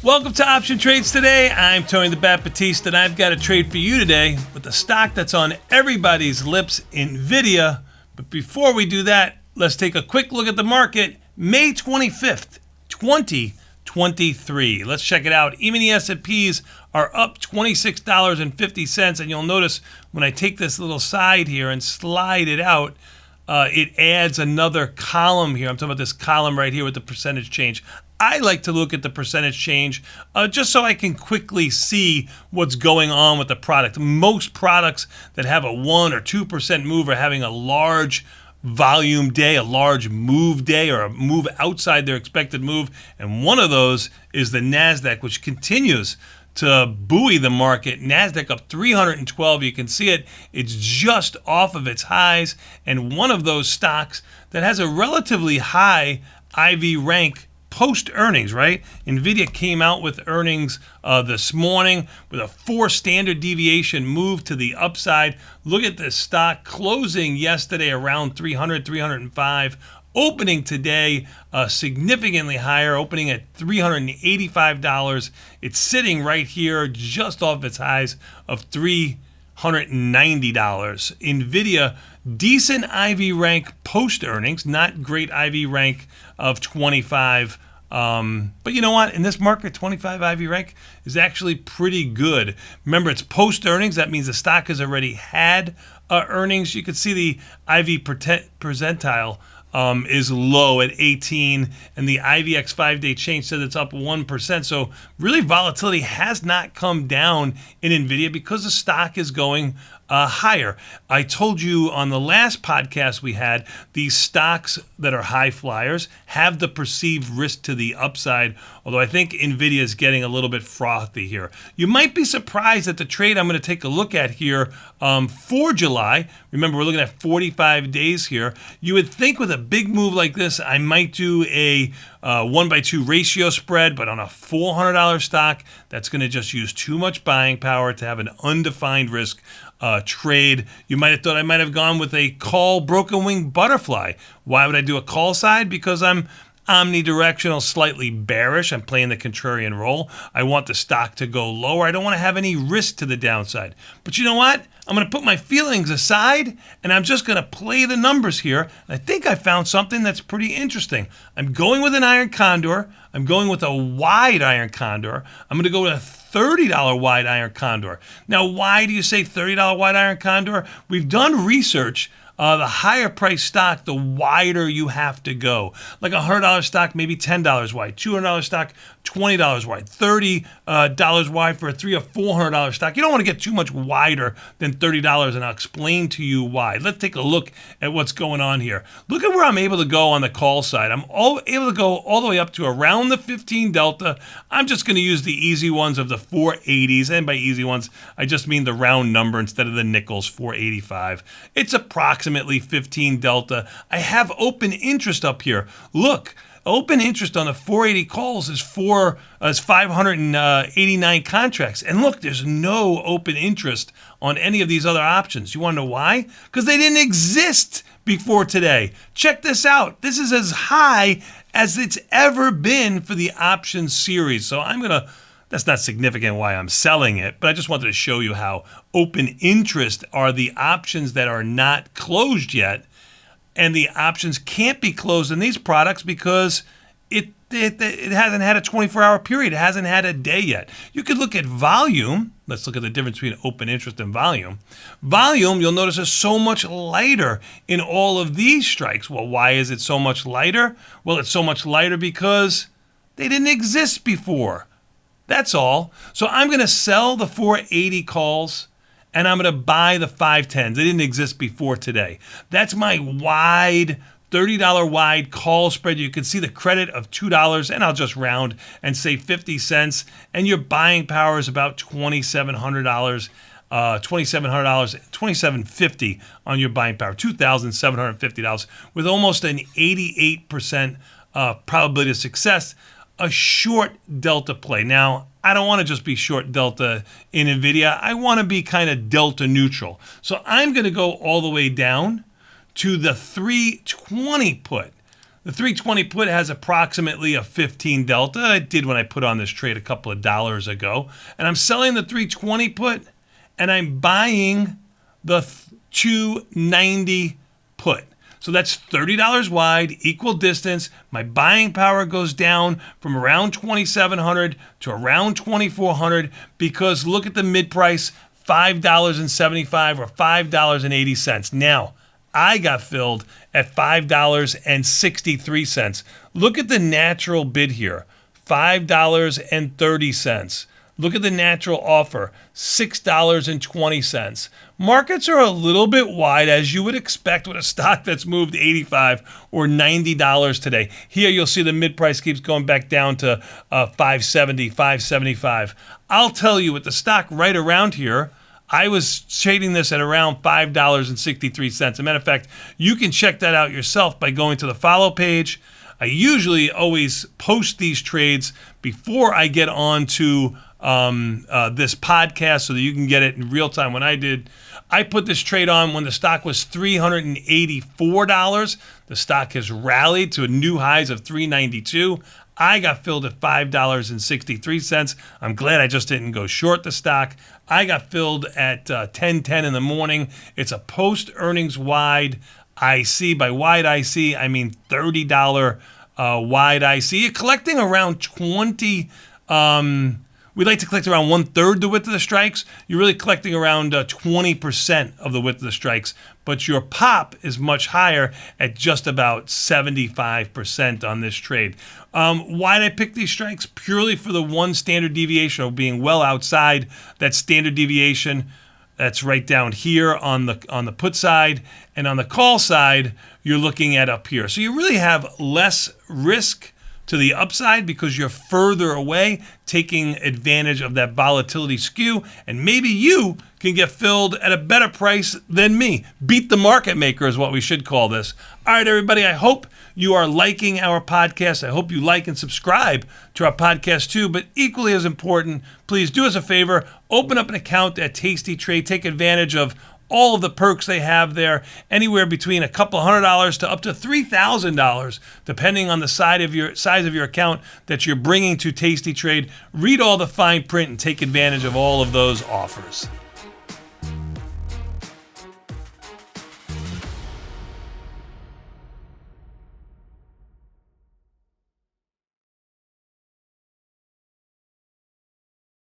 Welcome to Option Trades Today. I'm Tony the Bat Batiste, and I've got a trade for you today with the stock that's on everybody's lips, NVDA. But before we do that, let's take a quick look at the market. May 25th, 2023. Let's check it out. Even the S&Ps are up $26.50, and you'll notice when I take this little side here and slide it out, it adds another column here. I'm talking about this column right here with the percentage change. I like to look at the percentage change just so I can quickly see what's going on with the product. Most products that have a 1 or 2% move are having a large volume day, a large move day, or a move outside their expected move. And one of those is the NASDAQ, which continues to buoy the market. NASDAQ up 312. You can see it. It's just off of its highs. And one of those stocks that has a relatively high IV rank post earnings, right? NVIDIA came out with earnings this morning with a 4 standard deviation move to the upside. Look at this stock closing yesterday around 300, 305. Opening today significantly higher, opening at $385. It's sitting right here just off its highs of $390. NVIDIA, decent IV rank post earnings, not great IV rank of 25. But you know what? In this market, 25 IV rank is actually pretty good. Remember, it's post earnings. That means the stock has already had earnings. You can see the IV percentile is low at 18, and the IVX 5-day change says it's up 1%. So really, volatility has not come down in NVIDIA because the stock is going higher. I told you on the last podcast we had, these stocks that are high flyers have the perceived risk to the upside, although I think NVIDIA is getting a little bit frothy here. You might be surprised at the trade I'm going to take a look at here for July. Remember, we're looking at 45 days here. You would think with a big move like this, I might do a 1-by-2 ratio spread, but on a $400 stock, that's going to just use too much buying power to have an undefined risk trade. You might have thought I might have gone with a call broken wing butterfly. Why would I do a call side? Because I'm omnidirectional, slightly bearish. I'm playing the contrarian role. I want the stock to go lower. I don't want to have any risk to the downside. But you know what? I'm going to put my feelings aside, and I'm just going to play the numbers here. I think I found something that's pretty interesting. I'm going with an iron condor. I'm going with a wide iron condor. I'm going to go with a $30 wide iron condor. Now, why do you say $30 wide iron condor? We've done research. The higher price stock, the wider you have to go. Like a $100 stock, maybe $10 wide. $200 stock, $20 wide. $30 wide for a $300 or $400 stock. You don't want to get too much wider than $30, and I'll explain to you why. Let's take a look at what's going on here. Look at where I'm able to go on the call side. I'm able to go all the way up to around the 15 delta. I'm just going to use the easy ones of the 480s, and by easy ones, I just mean the round number instead of the nickels, 485. It's approximately 15 delta. I have open interest up here. Look, open interest on the 480 calls is 589 contracts. And look, there's no open interest on any of these other options. You want to know why? Because they didn't exist before today. Check this out. This is as high as it's ever been for the options series. So that's not significant why I'm selling it, but I just wanted to show you how open interest are the options that are not closed yet. And the options can't be closed in these products because it hasn't had a 24-hour period. It hasn't had a day yet. You could look at volume. Let's look at the difference between open interest and volume. Volume, you'll notice, is so much lighter in all of these strikes. Well, why is it so much lighter? Well, it's so much lighter because they didn't exist before. That's all. So I'm going to sell the 480 calls, and I'm going to buy the 510s. They didn't exist before today. That's my wide, $30 wide call spread. You can see the credit of $2, and I'll just round and say 50 cents. And your buying power is about $2,700. $2,750 on your buying power, $2,750 with almost an 88% probability of success. A short delta play. Now, I don't want to just be short delta in NVIDIA. I want to be kind of delta neutral. So I'm going to go all the way down to the 320 put. The 320 put has approximately a 15 delta. It did when I put on this trade a couple of dollars ago. And I'm selling the 320 put, and I'm buying the 290 put. So that's $30 wide, equal distance. My buying power goes down from around 2,700 to around 2,400 because look at the mid price, $5.75 or $5.80. Now, I got filled at $5.63. Look at the natural bid here, $5.30. Look at the natural offer, $6.20. Markets are a little bit wide, as you would expect with a stock that's moved $85 or $90 today. Here you'll see the mid price keeps going back down to $5.70, $5.75. I'll tell you, with the stock right around here, I was trading this at around $5.63. As a matter of fact, you can check that out yourself by going to the follow page. I usually always post these trades before I get on to this podcast so that you can get it in real time. When I put this trade on when the stock was $384. The stock has rallied to new highs of $392. I got filled at $5.63. I'm glad I just didn't go short the stock. I got filled at 10:10 in the morning. It's a post-earnings wide IC. By wide IC, I mean $30 wide IC. You're collecting around 20. We like to collect around 1/3 the width of the strikes. You're really collecting around 20% of the width of the strikes, but your pop is much higher at just about 75% on this trade. Why did I pick these strikes? Purely for the one standard deviation of being well outside that standard deviation. That's right down here on the put side, and on the call side, you're looking at up here. So you really have less risk to the upside because you're further away, taking advantage of that volatility skew, and maybe you can get filled at a better price than me. Beat the market maker is what we should call this. All right, everybody, I hope you are liking our podcast. I hope you like and subscribe to our podcast too, but equally as important, please do us a favor, open up an account at Tasty Trade, take advantage of all of the perks they have there, anywhere between a couple $100 to up to $3,000, depending on the size of your account that you're bringing to Tasty Trade. Read all the fine print and take advantage of all of those offers.